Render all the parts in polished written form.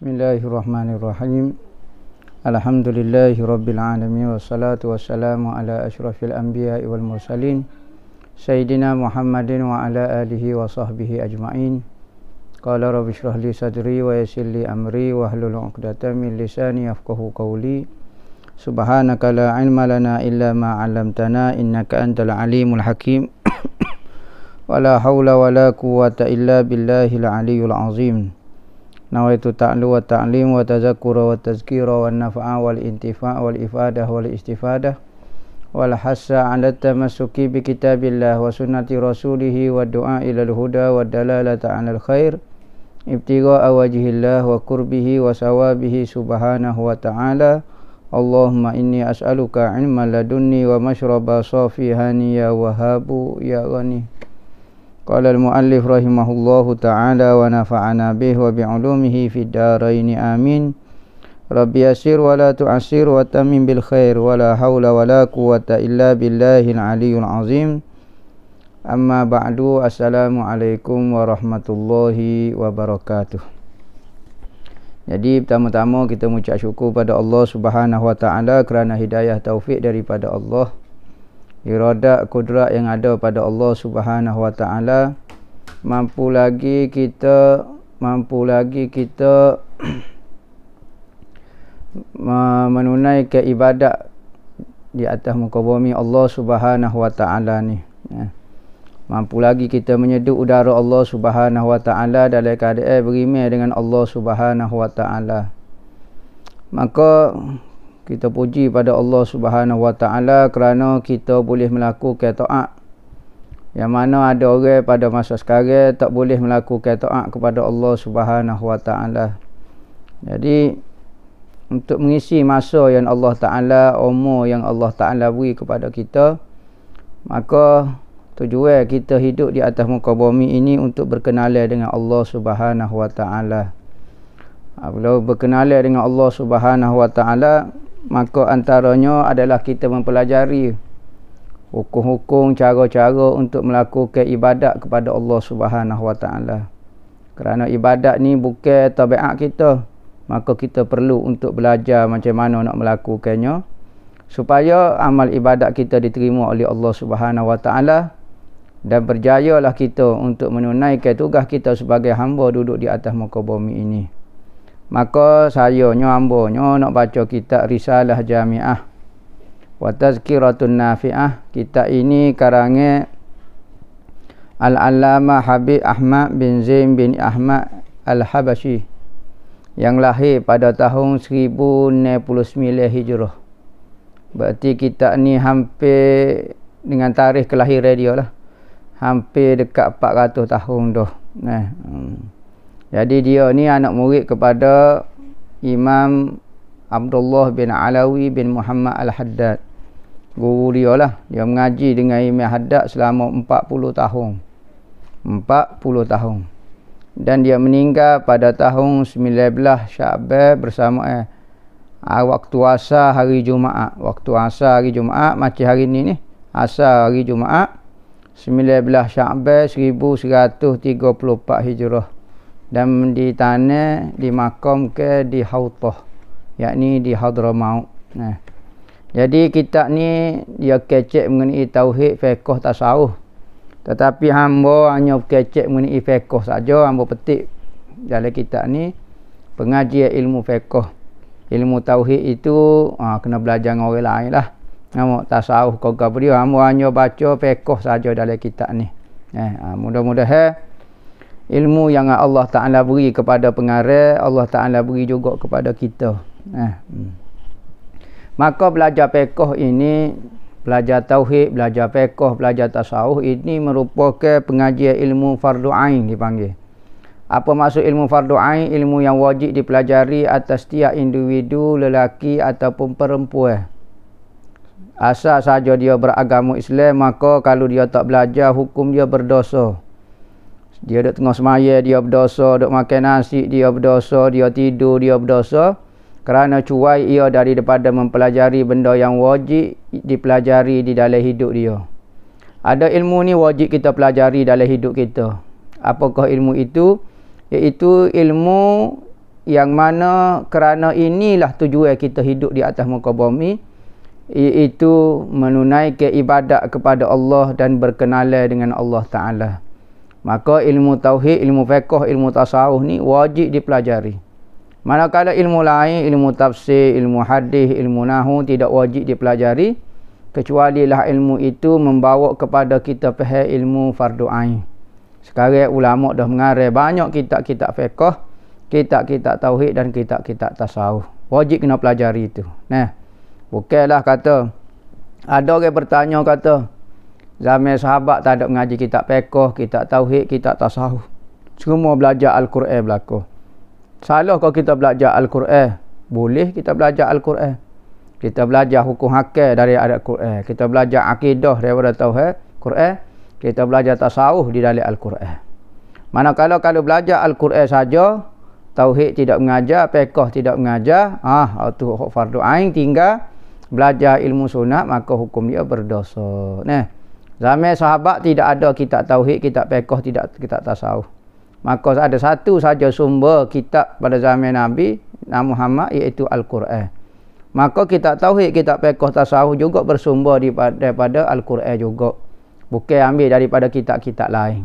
Bismillahirrahmanirrahim. Alhamdulillahi rabbil alamin wassalatu wassalamu ala asyrafil anbiya'i wal mursalin Sayyidina Muhammadin wa ala alihi wa sahbihi ajma'in. Qala rabbi shrah li sadri wa yassir li amri wa hlul 'uqdatam min lisani yafqahu qawli. Subhanaka la ilma lana illa ma 'allamtana innaka antal alimul hakim. Wala haula wala quwwata illa billahil aliyyil azim. Nawaitu ta'lu wa ta'lim wa tazakkura wa tazkira wa nafa'a wal intifa' wal ifadah wal istifadah wal hassa 'ala tamassuki bi kitabillah wa sunnati rasulih wa du'a ila al-huda wa dalalata 'ala al-khair ibtigha'a wajhillah wa qurbihi wa sawabihi subhanahu wa ta'ala. Allahumma inni as'aluka 'ilman ladunni wa mashraba safihani ya wahabu ya ghani. Qala al-muallif rahimahullahu ta'ala wa nafa'ana bih wa bi'ulumihi fid daraini amin. Rabbi yassir wa la tu'assir wa tamim bil khair wa la hawla wa la quwwata illa billahil aliyyil azim. Amma ba'du, assalamu alaikum warahmatullahi wabarakatuh. Jadi pertama-tama kita mengucap syukur pada Allah Subhanahu wa taala kerana hidayah taufik daripada Allah, iradat kudrat yang ada pada Allah Subhanahu wa taala, mampu lagi kita menunaikan ibadat di atas muka bumi Allah Subhanahu wa taala ni. Mampu lagi kita menyeduh udara Allah Subhanahu wa taala dalam keadaan berimeh dengan Allah Subhanahu wa taala. Maka kita puji pada Allah Subhanahu wa taala kerana kita boleh melakukan taat. Yang mana ada orang pada masa sekarang tak boleh melakukan taat kepada Allah Subhanahu wa taala. Jadi untuk mengisi masa yang Allah taala, umur yang Allah taala beri kepada kita, maka tujuan kita hidup di atas muka bumi ini untuk berkenalan dengan Allah Subhanahu wa taala. Bila berkenalan dengan Allah Subhanahu wa taala, maka antaranya adalah kita mempelajari hukum-hukum, cara-cara untuk melakukan ibadat kepada Allah Subhanahu wa taala. Kerana ibadat ni bukan tabiat kita, maka kita perlu untuk belajar macam mana nak melakukannya supaya amal ibadat kita diterima oleh Allah Subhanahu wa taala dan berjayalah kita untuk menunaikan tugas kita sebagai hamba duduk di atas muka bumi ini. Maka hambanya nak baca kitab Risalah Jami'ah wa Tazkiratun Nafi'ah. Kitab ini karangan Al-Allamah Habib Ahmad bin Zain bin Ahmad Al-Habashi yang lahir pada tahun 1069 Hijrah. Berarti kitab ni hampir dengan tarikh kelahiran dia lah, hampir dekat 400 tahun dah. Jadi dia ni anak murid kepada Imam Abdullah bin Alawi bin Muhammad Al-Haddad. Guru dia lah. Dia mengaji dengan Imam Haddad selama 40 tahun. 40 tahun. Dan dia meninggal pada tahun 19 Sya'ban bersama waktu asar hari Jumaat. Waktu asar hari Jumaat macam hari ni asar hari Jumaat 19 Sya'ban 1134 Hijrah. Dan di tanah di makam ke di Hautah, yakni di Hadramaut. Jadi kitab ni dia kecek mengenai tauhid, fiqh, tasawuf. Tetapi hamba hanya kecek mengenai fiqh saja, hamba petik dalam kitab ni pengajian ilmu fiqh. Ilmu tauhid itu kena belajar dengan orang lain lah. Nama tasawuf kau dia, hamba hanya baca fiqh saja dalam kitab ni. Mudah-mudahan ilmu yang Allah Ta'ala beri kepada pengarang, Allah Ta'ala beri juga kepada kita. Maka belajar fiqh ini, belajar tauhid, belajar fiqh, belajar tasawuf ini merupakan pengajian ilmu fardu ain dipanggil. Apa maksud ilmu fardu ain? Ilmu yang wajib dipelajari atas setiap individu, lelaki ataupun perempuan. Asal saja dia beragama Islam, maka kalau dia tak belajar, hukum dia berdosa. Dia duduk tengah semaya, dia berdosa. Duduk makan nasi, dia berdosa. Dia tidur, dia berdosa. Kerana cuai ia daripada mempelajari benda yang wajib dipelajari di dalam hidup dia. Ada ilmu ni wajib kita pelajari dalam hidup kita. Apakah ilmu itu? Iaitu ilmu yang mana kerana inilah tujuan kita hidup di atas muka bumi, iaitu menunaikan ibadat kepada Allah dan berkenalan dengan Allah Ta'ala. Maka ilmu tauhid, ilmu fiqh, ilmu tasawuf ni wajib dipelajari. Manakala ilmu lain, ilmu tafsir, ilmu hadis, ilmu nahwu tidak wajib dipelajari, kecuali lah ilmu itu membawa kepada kita faham ilmu fardu ain. Sekarang ulama dah mengarang banyak kitab-kitab fiqh, kitab-kitab tauhid dan kitab-kitab tasawuf. Wajib kena pelajari itu. Nah, bukanlah kata ada orang bertanya kata zaman sahabat tak ada mengaji kitab fiqh, kitab tauhid, kitab tasawuf. Semua belajar Al-Quran belaka. Salah kalau kita belajar Al-Quran? Boleh kita belajar Al-Quran. Kita belajar hukum hakam dari Al-Quran. Kita belajar akidah daripada tauhid Quran. Kita belajar tasawuf di dalam Al-Quran. Manakala kalau belajar Al-Quran saja, tauhid tidak mengajar, fiqh tidak mengajar, itu fardu ain, tinggal belajar ilmu sunat, maka hukum dia berdosa. Nah, zaman sahabat tidak ada kitab tauhid, kitab fiqh, tidak kitab tasawuf. Maka ada satu saja sumber kitab pada zaman Nabi Muhammad, iaitu Al-Quran. Maka kitab tauhid, kitab fiqh, tasawuf juga bersumber daripada Al-Quran juga. Bukan ambil daripada kitab-kitab lain.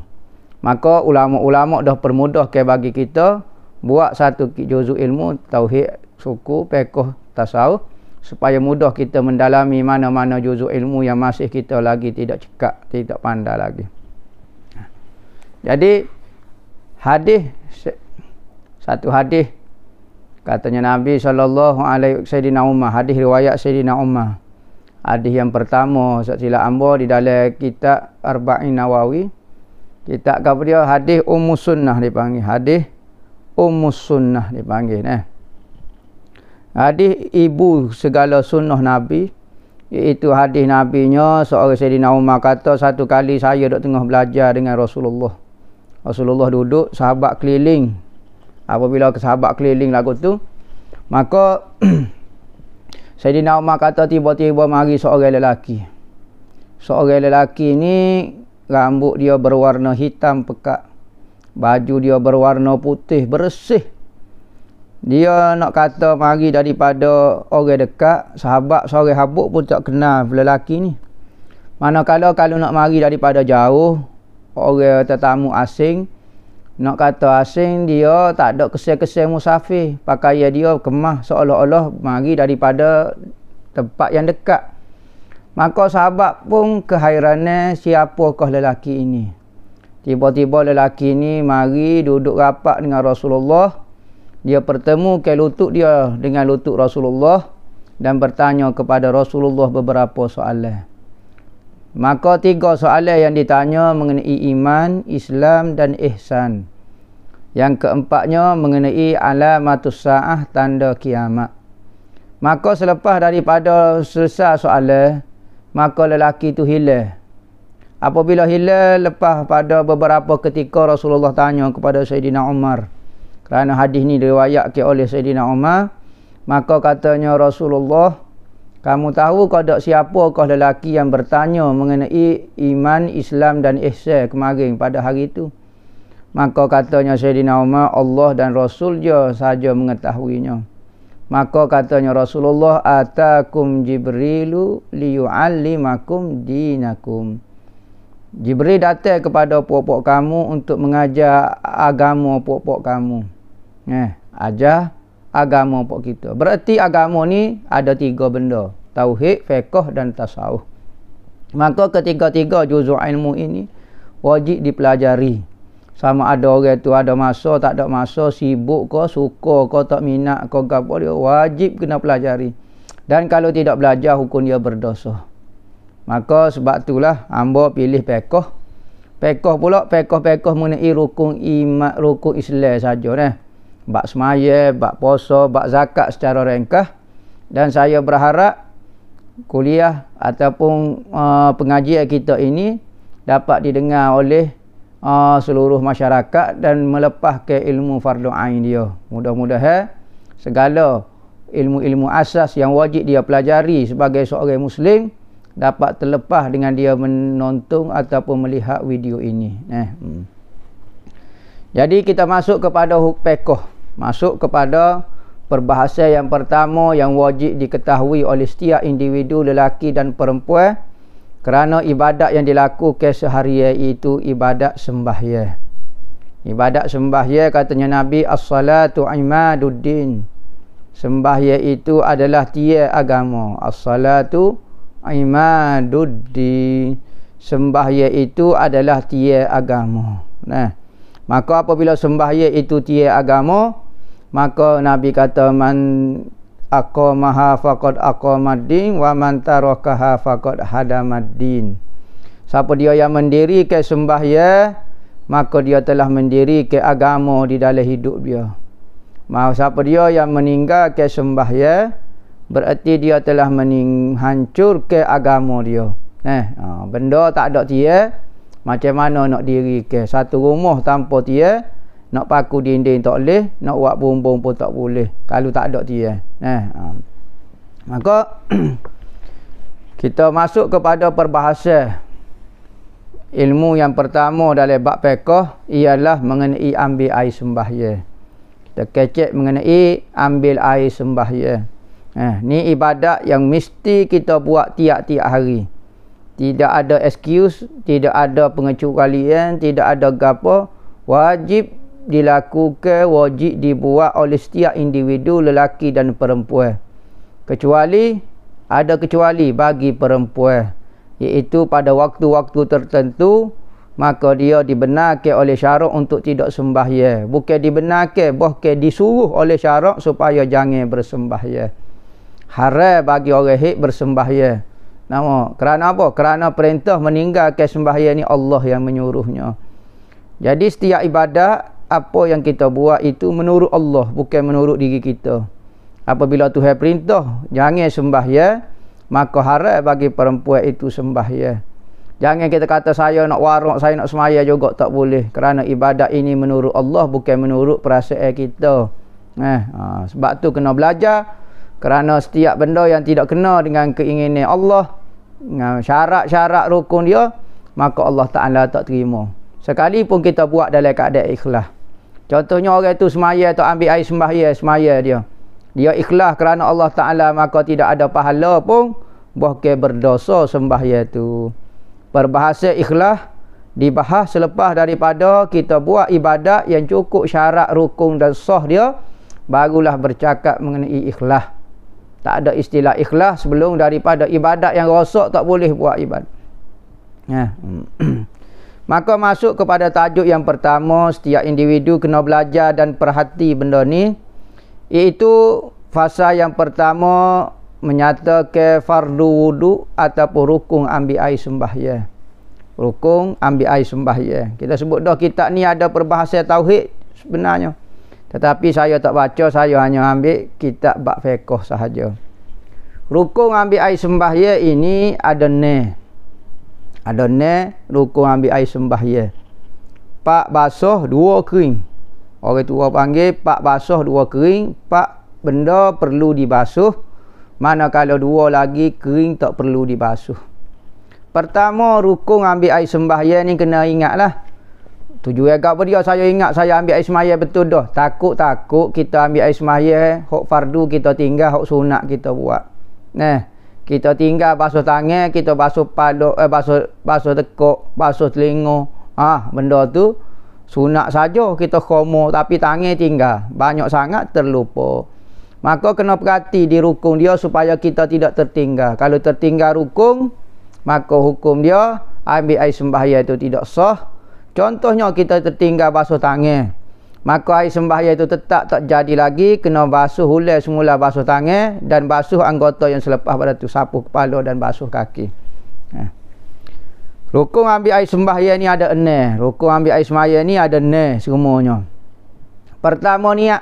Maka ulama-ulama dah permudahkan bagi kita buat satu juzuk ilmu tauhid, suku, fiqh, tasawuf, supaya mudah kita mendalami mana-mana juzuk ilmu yang masih kita lagi tidak cekak, tidak pandai lagi. Jadi satu hadis katanya Nabi SAW, Sayyidina Umar, hadis riwayat Sayyidina Umar. Hadis yang pertama silap ambo di dalam kitab Arba'in Nawawi. Kitab apa dia? Hadis Ummus Sunnah dipanggil. Hadis Ummus Sunnah dipanggil. Hadis ibu segala sunnah Nabi, iaitu hadis Nabinya seorang Sayyidina Umar kata, satu kali saya duduk tengah belajar dengan Rasulullah. Rasulullah duduk, sahabat keliling. Apabila sahabat keliling lagu tu, maka Sayyidina Umar kata tiba-tiba mari seorang lelaki. Seorang lelaki ni rambut dia berwarna hitam pekat, baju dia berwarna putih bersih. Dia nak kata mari daripada orang dekat, sahabat seorang habuk pun tak kenal lelaki ni. Manakala kalau nak mari daripada jauh, orang tetamu asing, nak kata asing, dia tak ada kesan-kesan musafir. Pakaian dia kemah seolah-olah mari daripada tempat yang dekat. Maka sahabat pun kehairanan, siapakah lelaki ini. Tiba-tiba lelaki ini mari duduk rapat dengan Rasulullah. Dia bertemu ke lutut dia dengan lutut Rasulullah dan bertanya kepada Rasulullah beberapa soalan. Maka 3 soalan yang ditanya mengenai iman, Islam dan ihsan. Yang keempatnya mengenai alamatus saah, tanda kiamat. Maka selepas daripada selesai soalan, maka lelaki itu hilang. Apabila hilang, lepas pada beberapa ketika Rasulullah tanya kepada Sayyidina Umar. Kerana hadis ni diriwayatkan oleh Sayyidina Umar, maka katanya Rasulullah, kamu tahu kada siapakah lelaki yang bertanya mengenai iman, Islam dan ihsan kemarin pada hari itu? Maka katanya Sayyidina Umar, Allah dan Rasul je saja mengetahuinya. Maka katanya Rasulullah, atakum Jibrilu liyu'allimakum dinakum. Jibril datang kepada puak-puak kamu untuk mengajar agama puak-puak kamu. Ajar agama puak kita. Berarti agama ni ada 3 benda. Tauhid, fiqh dan tasawuf. Maka ketiga-tiga juzuk ilmu ini wajib dipelajari. Sama ada orang tu ada masa, tak ada masa, sibuk ke, suka ke, tak minat ke, apa dia wajib kena pelajari. Dan kalau tidak belajar, hukum dia berdosa. Maka sebab itulah hamba pilih fiqh. Fiqh pula, fiqh mengenai rukun iman, rukun Islam saja. Bab semaya, bab puasa, bab zakat secara ringkas. Dan saya berharap kuliah ataupun pengajian kita ini dapat didengar oleh seluruh masyarakat dan melepaskan ilmu fardu ain dia. Mudah-mudahan segala ilmu-ilmu asas yang wajib dia pelajari sebagai seorang Muslim dapat terlepas dengan dia menonton ataupun melihat video ini. Jadi kita masuk kepada fiqh. Masuk kepada perbahasan yang pertama yang wajib diketahui oleh setiap individu lelaki dan perempuan kerana ibadat yang dilakukan seharian itu ibadat sembahyang. Ibadat sembahyang katanya Nabi, as-salatu imaduddin. Sembahyang itu adalah tiang agama. As-salatu imaduddin. Sembahyang itu adalah tiang agama. Nah, maka apabila sembahyang itu tiang agama, maka Nabi kata man aqamaha faqad aqamaddin wa man tarakaha faqad hadamaddin. Siapa dia yang mendirikan sembahyang, maka dia telah mendirikan agama di dalam hidup dia. Siapa dia yang meninggalkan sembahyang, berarti dia telah menghancurkan agama dia. Benda tak ada tiang, macam mana nak dirikan satu rumah tanpa tiang? Nak paku dinding tak boleh, nak buat bumbung pun tak boleh kalau tak ada tiang. Maka kita masuk kepada perbahasan ilmu yang pertama dalam bab fiqh ialah mengenai ambil air sembahyang. Kita kecek mengenai ambil air sembahyang. Ni ibadat yang mesti kita buat tiap-tiap hari. Tidak ada excuse, tidak ada pengecualian, tidak ada gapo. Wajib dilakukan, wajib dibuat oleh setiap individu lelaki dan perempuan. Kecuali bagi perempuan, iaitu pada waktu-waktu tertentu, maka dia dibenarkan oleh syarak untuk tidak sembahyang. Bukan dibenarkan, bahkan disuruh oleh syarak supaya jangan bersembahyang. Haram bagi orang hik bersembahyang. Kerana apa? Kerana perintah meninggalkan sembahyang ni Allah yang menyuruhnya. Jadi setiap ibadat apa yang kita buat itu menurut Allah, bukan menurut diri kita. Apabila Tuhan perintah jangan sembahyang, maka haram bagi perempuan itu sembahyang. Jangan kita kata saya nak warak, saya nak semaya juga, tak boleh. Kerana ibadat ini menurut Allah, bukan menurut perasaan kita. Sebab tu kena belajar. Kerana setiap benda yang tidak kena dengan keinginan Allah, syarat-syarat rukun dia, maka Allah Ta'ala tak terima. Sekalipun kita buat dalam keadaan ikhlas. Contohnya orang itu semaya atau ambil air semaya dia. Dia ikhlas kerana Allah Ta'ala, maka tidak ada pahala pun, bahkan berdosa sembahyang itu. Perbahasan ikhlas dibahas selepas daripada kita buat ibadat yang cukup syarat rukun dan sah dia, barulah bercakap mengenai ikhlas. Tak ada istilah ikhlas sebelum daripada ibadat yang rosak tak boleh buat ibadat. Maka masuk kepada tajuk yang pertama, setiap individu kena belajar dan perhati benda ni, iaitu fasa yang pertama menyatakan fardu wudu ataupun rukun ambil air sembahyang. Rukun ambil air sembahyang. Kita sebut dah kitab ni ada perbahasan tauhid sebenarnya. Tetapi saya tak baca, saya hanya ambil kitab bab fiqh sahaja. Rukun ambil air sembahyang ini ada rukun ambil air sembahyang. Pak basuh, dua kering. Orang tua panggil pak basuh, dua kering. Pak benda perlu dibasuh, manakala dua lagi kering tak perlu dibasuh. Pertama, rukun ambil air sembahyang ni kena ingatlah. Tujuan apa dia? Saya ingat saya ambil air sembahyang betul dah. Takut-takut kita ambil air sembahyang, hak fardu kita tinggal, hak sunat kita buat. Kita tinggal basuh tangan, kita basuh paluk, basuh tekuk, basuh telinga. Benda tu sunat saja kita khomo, tapi tangan tinggal. Banyak sangat terlupa. Maka kena perhati di rukun dia supaya kita tidak tertinggal. Kalau tertinggal rukun, maka hukum dia ambil air sembahyang itu tidak sah. Contohnya kita tertinggal basuh tangan, maka air sembahyang itu tetap tak jadi lagi. Kena basuh ulang semula basuh tangan dan basuh anggota yang selepas pada tu, sapu kepala dan basuh kaki. Rukun ambil air sembahyang ni ada 6. Rukun ambil air sembahyang ni ada 6 semuanya. Pertama, niat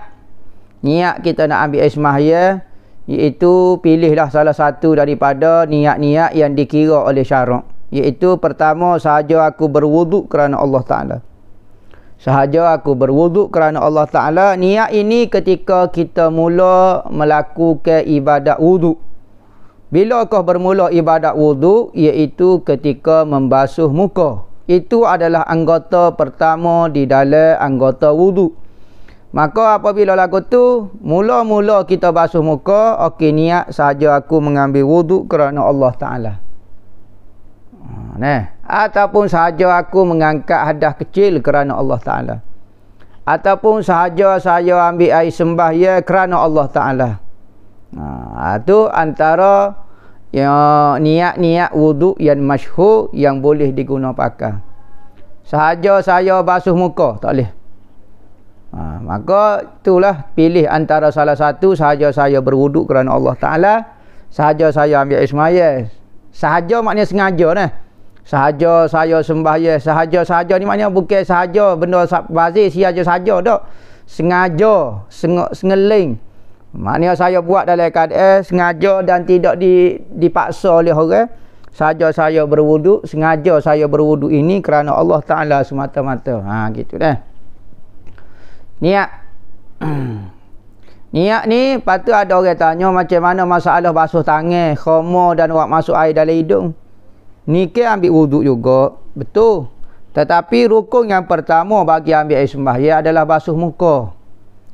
kita nak ambil air sembahyang, iaitu pilihlah salah satu daripada niat-niat yang dikira oleh syarak. Iaitu pertama, sahaja aku berwuduk kerana Allah Ta'ala. Sahaja aku berwuduk kerana Allah Ta'ala. Niat ini ketika kita mula melakukan ibadat wuduk. Bila kau bermula ibadat wuduk, iaitu ketika membasuh muka. Itu adalah anggota pertama di dalam anggota wuduk. Maka apabila lagu tu, mula-mula kita basuh muka, okey, niat saja aku mengambil wuduk kerana Allah Ta'ala. Ataupun sahaja aku mengangkat hadas kecil kerana Allah Ta'ala. Ataupun sahaja saya ambil air sembahyang kerana Allah Ta'ala. Itu antara niat-niat wuduk yang masyhur yang boleh diguna pakai. Sahaja saya basuh muka, tak boleh. Maka itulah pilih antara salah satu, sahaja saya berwuduk kerana Allah Ta'ala, sahaja saya ambil air sembahyang. Sahaja maknanya sengaja nah. Sahaja saya sembahyang, sahaja ni maknanya bukan sahaja benda bazir saja dak. Sengaja, sengeling. Maknanya saya buat dalam keadaan sengaja dan tidak dipaksa oleh orang. Sahaja saya berwuduk, sengaja saya berwuduk ini kerana Allah Ta'ala semata-mata. Gitu dah. Niat. Niat ni patut ada orang tanya macam mana masalah basuh tangan, khoma dan wak masuk air dalam hidung. Ni ke ambil wuduk juga, betul. Tetapi rukun yang pertama bagi ambil air sembahyang adalah basuh muka.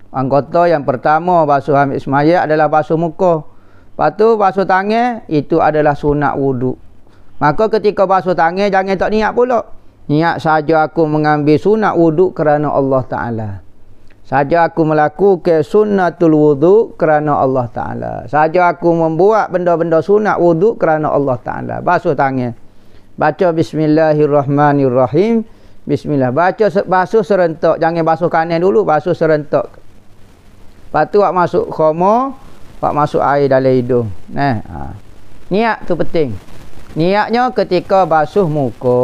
Anggota yang pertama basuh ambil sembahyang adalah basuh muka. Lepas tu basuh tangan itu adalah sunat wuduk. Maka ketika basuh tangan jangan tak niat pula. Niat saja aku mengambil sunat wuduk kerana Allah Ta'ala. Saja aku melakukan sunnatul wuduk kerana Allah Ta'ala. Saja aku membuat benda-benda sunat wuduk kerana Allah Ta'ala. Basuh tangan. Baca bismillahirrahmanirrahim. Bismillah. Basuh serentak. Jangan basuh kanan dulu. Basuh serentak. Lepas tu wak masuk khoma, wak masuk air dalam hidung. Niat tu penting. Niatnya ketika basuh muka.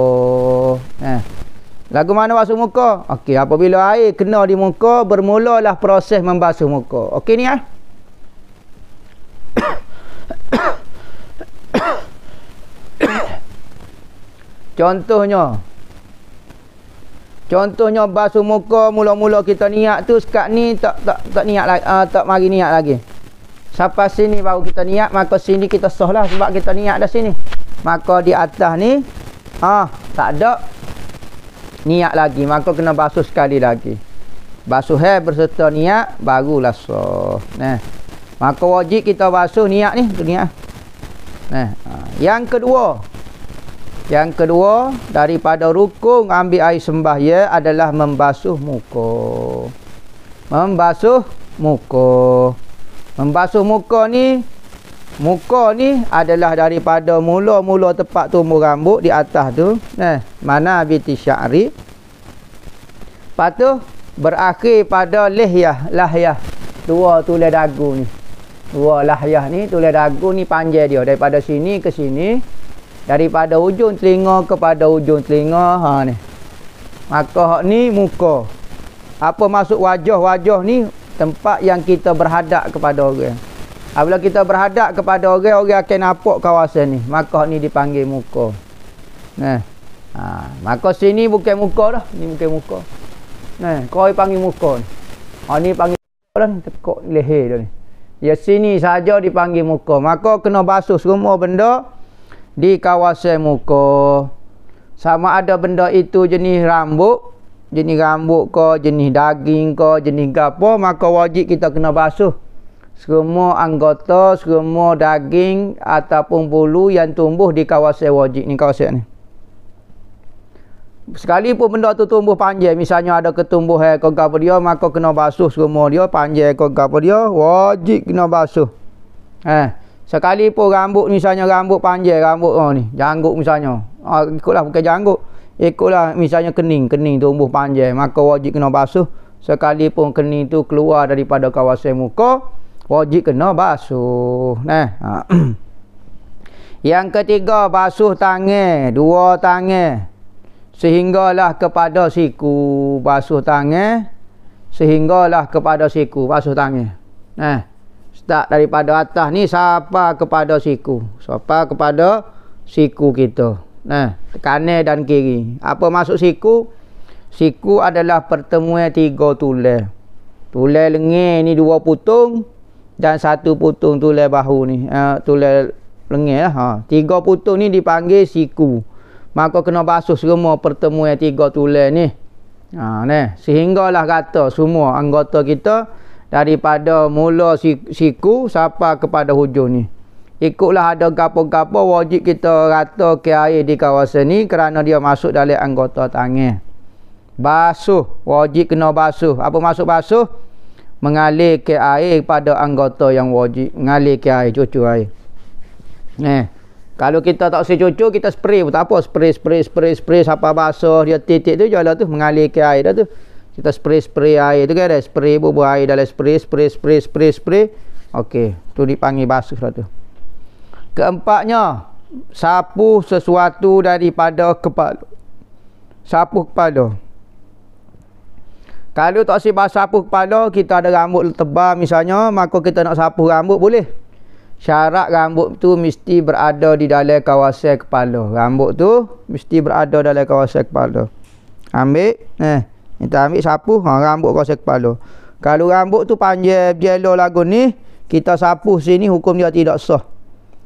Lagu mana basuh muka? Okey, apabila air kena di muka, bermulalah proses membasuh muka. Okey ni Contohnya basuh muka mula-mula kita niat tu sekat ni tak niat lagi, tak mari niat lagi. Sampai sini baru kita niat, maka sini kita sahlah sebab kita niat dah sini. Maka di atas ni tak ada niat lagi, maka kena basuh sekali lagi. Basuh berserta niat barulah sah. Maka wajib kita basuh niat ni, niat. Yang kedua daripada rukun ambil air sembahyang adalah membasuh muka. Membasuh muka ni adalah daripada mula-mula tempat tumbuh rambut di atas tu, mana biti sya'ri. Lepas tu berakhir pada lahyah. Dua tulai dagu ni. Dua lahyah ni, tulai dagu ni panjang dia daripada sini ke sini. Daripada ujung telinga kepada ujung telinga, ni. Maka hak ni muka. Apa maksud wajah ni? Tempat yang kita berhadap kepada orang. Apabila kita berhadap kepada orang akan nampak kawasan ni. Maka ni dipanggil muka. Maka sini bukan muka dah. Ni bukan muka. Kau panggil muka ni. Ni panggil muka dah ni. Tekuk leher dah ni. Ya sini saja dipanggil muka. Maka kena basuh semua benda di kawasan muka. Sama ada benda itu jenis rambut ke, jenis daging ke, jenis gapo, maka wajib kita kena basuh semua anggota, semua daging ataupun bulu yang tumbuh di kawasan wajib ni, kawasan ni. Sekalipun benda tu tumbuh panjang, misalnya ada ketumbuhan ke gapo dia, maka kena basuh semua dia, panjang ke gapo dia, wajib kena basuh. Sekalipun rambut, misalnya rambut panjang, rambut ni, janggut misalnya. Ikutlah bukan janggut. Ikutlah misalnya kening tumbuh panjang, maka wajib kena basuh. Sekalipun kening tu keluar daripada kawasan muka, wajib kena basuh. Yang ketiga, basuh tangan, dua tangan. Sehinggalah kepada siku, basuh tangan. Sehinggalah kepada siku, basuh tangan. Start daripada atas ni sampai kepada siku. Sampai kepada siku kita. Kanan dan kiri. Apa maksud siku? Siku adalah pertemuan tiga tulai. Tulai lengan ni dua putung dan satu putung tulai bahu ni. Tulai lengan lah. Tiga putung ni dipanggil siku. Maka kena basuh semua pertemuan tiga tulai ni. Sehinggalah kata semua anggota kita daripada mula siku sampai kepada hujung ni. Ikutlah ada gapo-gapo wajib kita rata ke air di kawasan ni kerana dia masuk dalam anggota tangan. Basuh, wajib kena basuh. Apa maksud basuh? Mengalir ke air pada anggota yang wajib. Mengalir ke air, cucu air. Kalau kita tak usah cucu, kita spray pun tak apa. Spray sampai basah dia titik tu je lah tu. Mengalir ke air dah tu. Kita spray air tu kan. Spray bubuh air dalam spray. Okey, tu dipanggil basuh lah tu. Keempatnya, sapu sesuatu daripada kepala. Sapu kepala. Kalau tak sapu kepala, kita ada rambut tebal misalnya, maka kita nak sapu rambut boleh. Syarat rambut tu mesti berada di dalam kawasan kepala. Rambut tu mesti berada dalam kawasan kepala. Ambil, kita ambil sapu, rambut kawasan kepala. Kalau rambut tu panjang jelo lagu ni, kita sapu sini hukum dia tidak sah.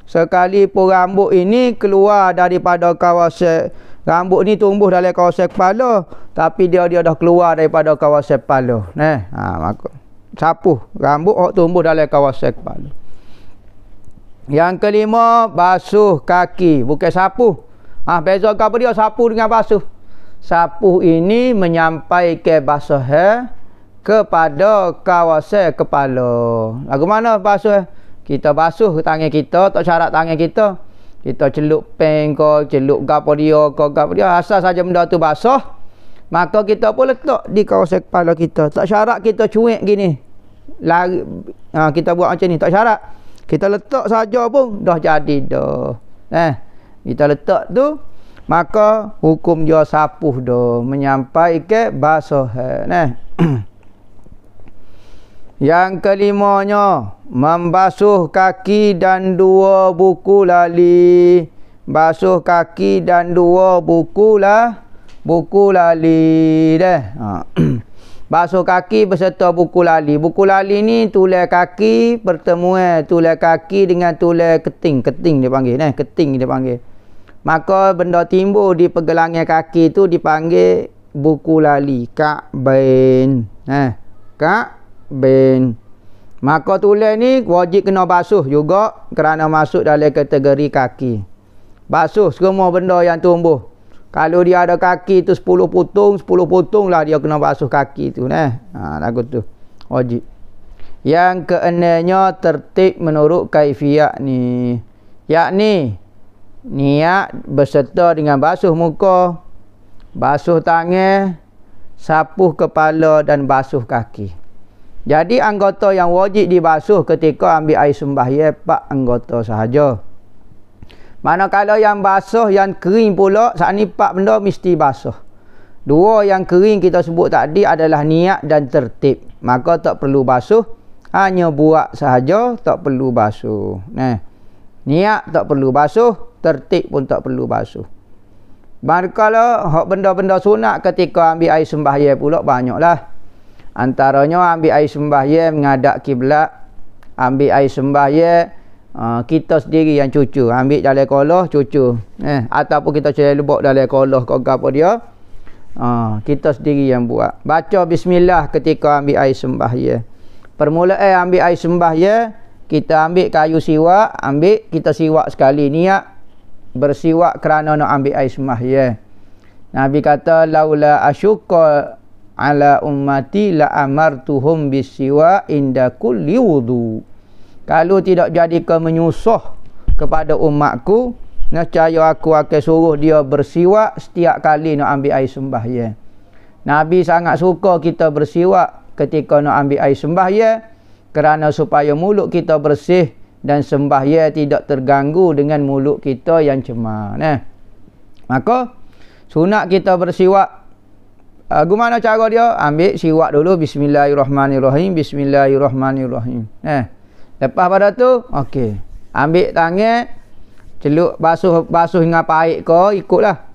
Sekali pun rambut ini keluar daripada kawasan, rambut ni tumbuh dalam kawasan kepala, tapi dia dah keluar daripada kawasan kepala. Maka sapu rambut tumbuh dalam kawasan kepala. Yang kelima, basuh kaki, bukan sapu. Beza apa dia sapu dengan basuh? Sapu ini menyampaikan basah kepada kawasan kepala. Lagu mana basuh? Kita basuh tangan kita, tak syarat tangan kita. Kita celup pen ke, celup gapo dia, asal saja benda tu basah, maka kita pun letak di kawasan kepala kita. Tak syarat kita cuik gini. Lari, kita buat macam ni, tak syarat. Kita letak saja pun dah jadi dah. Kita letak tu, maka hukum dia sapuh dah, menyampaikan basah. Yang kelimanya, membasuh kaki dan dua buku lali. Basuh kaki dan dua buku lali dah. Basuh kaki beserta buku lali. Buku lali ni tulang kaki pertemuan tulang kaki dengan tulang keting. Keting dia panggil. Keting dia panggil. Maka benda timbul di pergelangan kaki tu dipanggil buku lali. Ka'bain. Ka'bain. Maka tulang ni wajib kena basuh juga kerana masuk dalam kategori kaki. Basuh semua benda yang tumbuh. Kalau dia ada kaki tu 10 potong lah dia kena basuh kaki tu. Lagu tu. Wajib. Yang keenamnya, tertib menurut kaifiat ni. Yakni, niat berserta dengan basuh muka, basuh tangan, sapuh kepala dan basuh kaki. Jadi anggota yang wajib dibasuh ketika ambil air sembahyang 4 anggota sahaja. Manakala yang basah, yang kering pula, saat ni 4 benda mesti basah. 2 yang kering kita sebut tadi adalah niat dan tertib. Maka tak perlu basuh, hanya buat sahaja, tak perlu basuh. Niat tak perlu basuh, tertib pun tak perlu basuh. Manakala benda-benda sunat ketika ambil air sembahyang pula banyaklah. Antaranya ambil air sembahyang menghadap kiblat, ambil air sembahyang kita sendiri yang cucu, ambil dalam kolah cucu, ataupun kita cari lebok dalam kolah ke apa dia, kita sendiri yang buat. Baca bismillah ketika ambil air sembahyang. Permulaan ambil air sembahyang, kita ambil kayu siwak, kita siwak sekali, niat bersiwak kerana nak ambil air sembahyang. Nabi kata, laula asyqa ala ummati la amartuhum bisiwak inda kulli wudu. Kalau tidak jadikan menyusah kepada umatku, nescaya aku akan suruh dia bersiwak setiap kali nak ambil air sembahyang. Nabi sangat suka kita bersiwak ketika nak ambil air sembahyang kerana supaya mulut kita bersih dan sembahyang tidak terganggu dengan mulut kita yang cemar. Maka sunat kita bersiwak. Gimana cara dia? Ambil siwak dulu, bismillahirrahmanirrahim, bismillahirrahmanirrahim. Lepas pada tu, okey. Ambil tangan, celup basuh hingga pahit ke, ikutlah.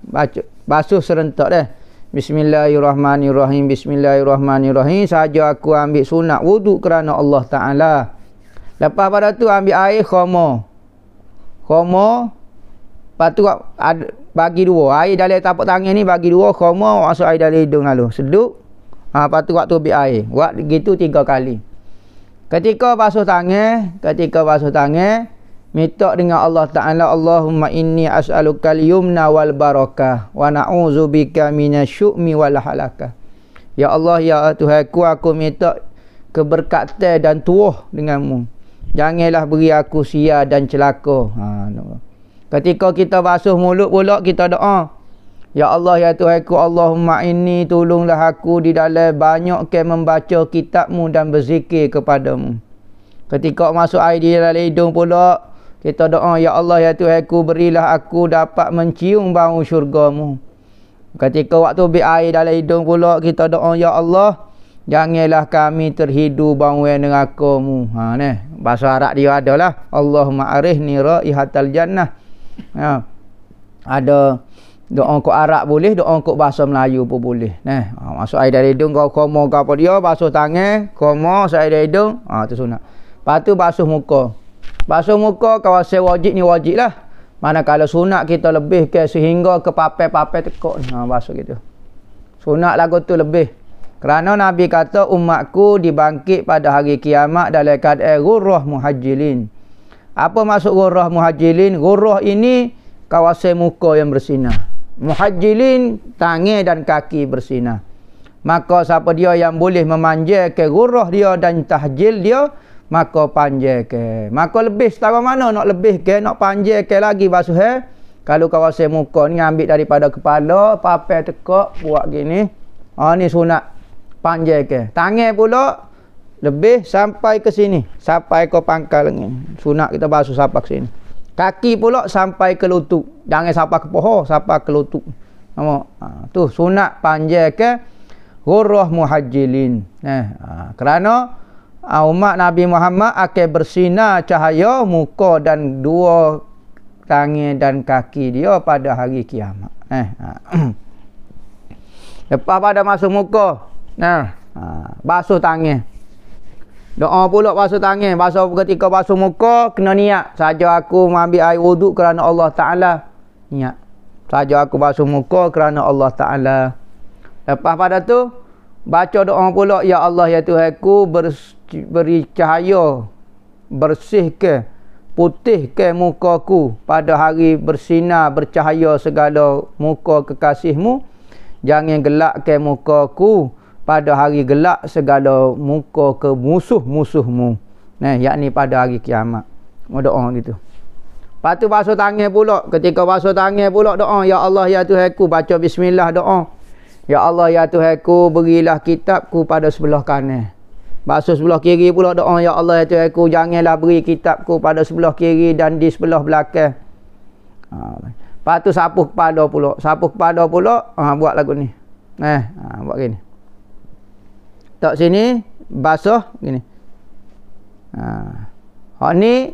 Basuh serentak dah. Bismillahirrahmanirrahim, bismillahirrahmanirrahim. Saja aku ambil sunat wuduk kerana Allah Ta'ala. Lepas pada tu ambil air khoma. Khoma Lepas tu bagi dua. Air dalam tapak tangan ni bagi dua. Koma masuk air dalam hidung lalu. Seduk. Lepas tu waktu ambil air. Buat gitu 3 kali. Ketika basuh tangan. Minta dengan Allah Ta'ala. Allahumma inni as'alukal yumna wal barakah. Wa na'udzubika minasyu'mi wal halakah. Ya Allah, ya Tuhanku, aku minta keberkatan dan tuah denganmu. Janganlah beri aku sia dan celaka. Ketika kita basuh mulut pula, kita doa. Ya Allah, ya Tuhanku, Allahumma inni, tolonglah aku di dalam banyak ke membaca kitabmu dan berzikir kepadamu. Ketika masuk air di dalam hidung pula, kita doa. Ya Allah, ya Tuhanku, berilah aku dapat mencium bau syurgamu. Ketika waktu ambil air dalam hidung pula, kita doa. Ya Allah, janganlah kami terhidu bau neraka-Mu. Bahasa Arab dia adalah Allahumma arihni raihatal jannah. Ada doa kok Arab boleh, doa kok bahasa Melayu pun boleh. Masuk air dari hidung, kau koma ke apa dia, basuh tangan, koma masuk air dari hidung, tu sunat. Lepas tu basuh muka. Basuh muka kawasan wajib ni wajib lah. Manakala sunat kita lebih ke sehingga ke papai-papai tekuk ni. Basuh gitu. Sunat lagu tu lebih. Kerana Nabi kata umatku dibangkit pada hari kiamat dalam keadaan ghurrah muhajjilin. Apa maksud ghurrah muhajjilin? Ghurrah ini kawasan muka yang bersinar. Muhajjilin tangan dan kaki bersinar. Maka siapa dia yang boleh memanjangkan ghurrah dia dan tahjil dia, maka panjangkan. Maka lebih setara mana nak lebih ke, nak panjangkan lagi basuh. Kalau kawasan muka ni ambil daripada kepala, papai tekuk, buat gini. Ni sunat panjangkan. Tangan pula lebih sampai ke sini, sampai ke pangkal ni. Sunat kita basuh sampai ke sini. Kaki pula sampai ke lutut. Jangan sampai ke paha, sampai ke lutut. Tu sunat panjangkan ghurrah muhajjilin. Kerana umat Nabi Muhammad akan bersinar cahaya muka dan dua tangan dan kaki dia pada hari kiamat. Lepas pada masuk muka, basuh tangan. Doa pula basuh tangan. Ketika basuh muka, kena niat. Saja aku mengambil air wuduk kerana Allah Ta'ala. Niat. Saja aku basuh muka kerana Allah Ta'ala. Lepas pada tu, baca doa pula. Ya Allah, ya Tuhanku, beri cahaya, bersihkan, putihkan mukaku pada hari bersinar, bercahaya segala muka kekasihmu. Jangan gelapkan mukaku pada hari gelap segala muka ke musuh-musuhmu. Yakni pada hari kiamat. Doa gitu. Lepas tu basuh tangan pula. Ketika basuh tangan pula doa. Ya Allah, ya Tuhanku. Baca bismillah doa. Ya Allah, ya Tuhanku, berilah kitabku pada sebelah kanan. Basuh sebelah kiri pula doa. Ya Allah, ya Tuhanku, janganlah beri kitabku pada sebelah kiri dan di sebelah belakang. Lepas tu sapu kepala pula. Sapu kepala pula. Buat lagu ni. Buat gini. Tak sini basuh gini. Hak ni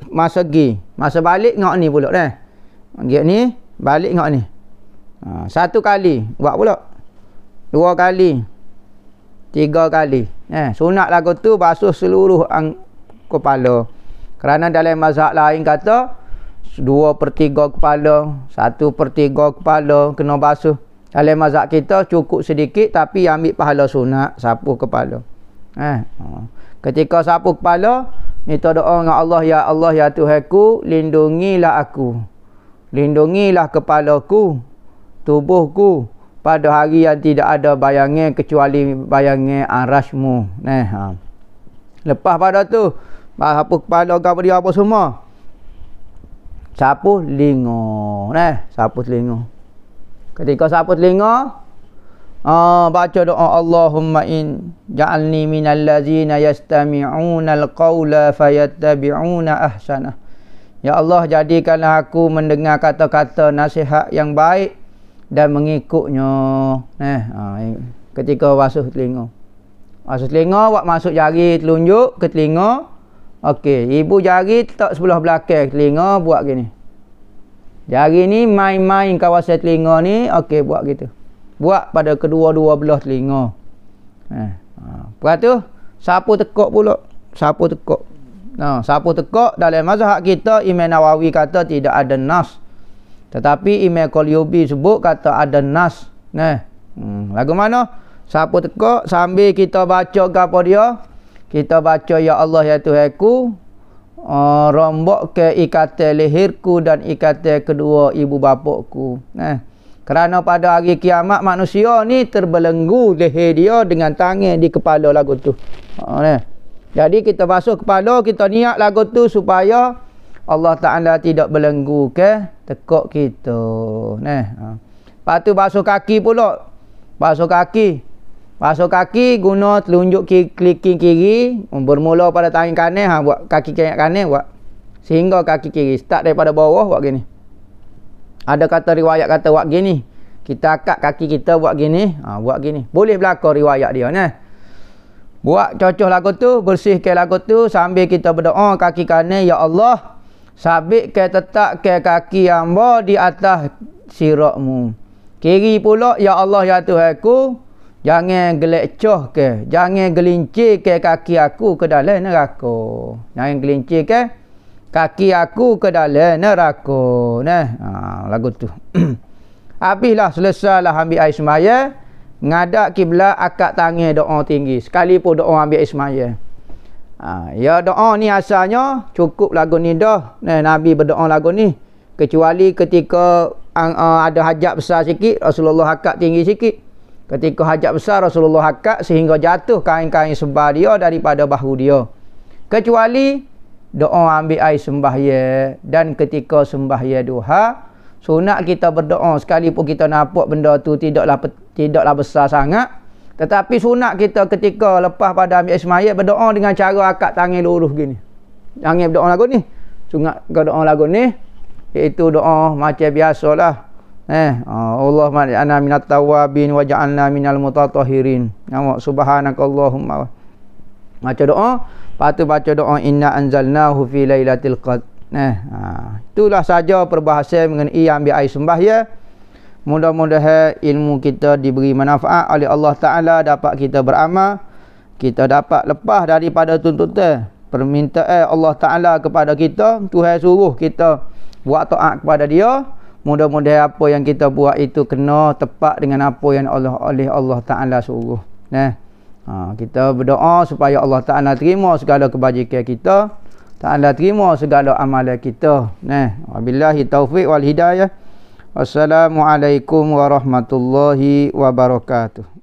masa pergi, masa balik ngak ni pula dah. Ngak ni balik ngak ni. 1 kali buat pula. 2 kali. 3 kali. Sunat lagu tu basuh seluruh kepala. Kerana dalam mazhab lain kata 2/3 kepala, 1/3 kepala kena basuh. Dalam mazhab kita cukup sedikit tapi ambil pahala sunat sapu kepala. Ketika sapu kepala, minta doa dengan Allah. Ya Allah, ya Tuhanku, lindungilah aku. Lindungilah kepalaku, tubuhku pada hari yang tidak ada bayangan kecuali bayangan arasmu. Lepas pada tu, sapu kepala ke dia apa semua? Sapu telinga. Sapu telinga. Ketika sapu telinga, baca doa Allahumma ja'alni minal ladzina yastami'una al-qawla fayattabi'una ahsanah. Ya Allah, jadikanlah aku mendengar kata-kata nasihat yang baik dan mengikutnya. Ketika basuh telinga. Basuh telinga, buat masuk jari telunjuk ke telinga. Okey, ibu jari letak sebelah belakang telinga, buat gini. Jari ni main-main kawasan telinga ni, okey buat gitu. Buat pada kedua-dua belah telinga. Lepas tu sapu tekuk pula. Sapu tekuk. Siapa tekak dalam mazhab kita, Imam Nawawi kata tidak ada nas. Tetapi Imam Qalyubi sebut kata ada nas. Lagu mana? Siapa tekak sambil kita baca apa dia? Kita baca ya Allah ya Tuhanku, rombok ke ikatan leherku dan ikatan kedua ibu bapakku. Kerana pada hari kiamat manusia ni terbelenggu leher dia dengan tangan di kepala lagu tu. Jadi kita basuh kepala, kita niat lagu tu supaya Allah Ta'ala tidak belenggu ke tekak kita. Lepas tu basuh kaki pula. Basuh kaki guna telunjuk keliking kiri, bermula pada tangan kanan, buat kaki kanan buat sehingga kaki kiri start daripada bawah buat gini. Ada kata riwayat kata buat gini. Kita akak kaki kita buat gini, buat gini. Boleh berlaku riwayat dia Buat cocoh lagu tu, bersihkan lagu tu sambil kita berdoa kaki kanan, ya Allah, sabit ke tetap ke kaki hamba di atas sirakmu. Kiri pula, ya Allah ya Tuhanku, jangan gelecah ke, jangan gelincir ke kaki aku ke dalam neraka. Jangan gelincir ke kaki aku ke dalam neraka. Lagu tu. Habislah, selesailah ambil air sembahyang, ngadap kiblat, akak tangan doa tinggi. Sekalipun doa ambil air sembahyang. Ya doa ni asalnya cukup lagu ni dah. Nabi berdoa lagu ni. Kecuali ketika ada hajat besar sikit, Rasulullah akak tinggi sikit. Ketika hajat besar, Rasulullah akak sehingga jatuh kain-kain sebar dia daripada bahu dia. Kecuali doa ambil air sembahyang dan ketika sembahyang duha, sunat kita berdoa sekalipun kita nampak benda tu tidaklah besar sangat, tetapi sunat kita ketika lepas pada ambil sembahyang berdoa dengan cara akak tangan lurus gini. Jangan berdoa lagu ni. Sunat berdoa lagu ni iaitu doa macam biasalah. Allah ma'ana minat tawabin wa ja'alna minal mutatahhirin. Subhanakallahumma. Macam doa, lepas tu baca doa inna anzalnahu fi lailatul qadr. Itulah saja perbahasan mengenai ambil air sembahyang. Mudah-mudahan ilmu kita diberi manfaat oleh Allah Ta'ala, dapat kita beramal, kita dapat lepas daripada tuntutan permintaan Allah Ta'ala kepada kita. Tuhan suruh kita buat taat kepada dia. Mudah-mudahan apa yang kita buat itu kena tepat dengan apa yang oleh Allah Ta'ala suruh. Kita berdoa supaya Allah Ta'ala terima segala kebajikan kita, Ta'ala terima segala amalan kita. Wabillahi taufiq wal hidayah. Wassalamualaikum warahmatullahi wabarakatuh.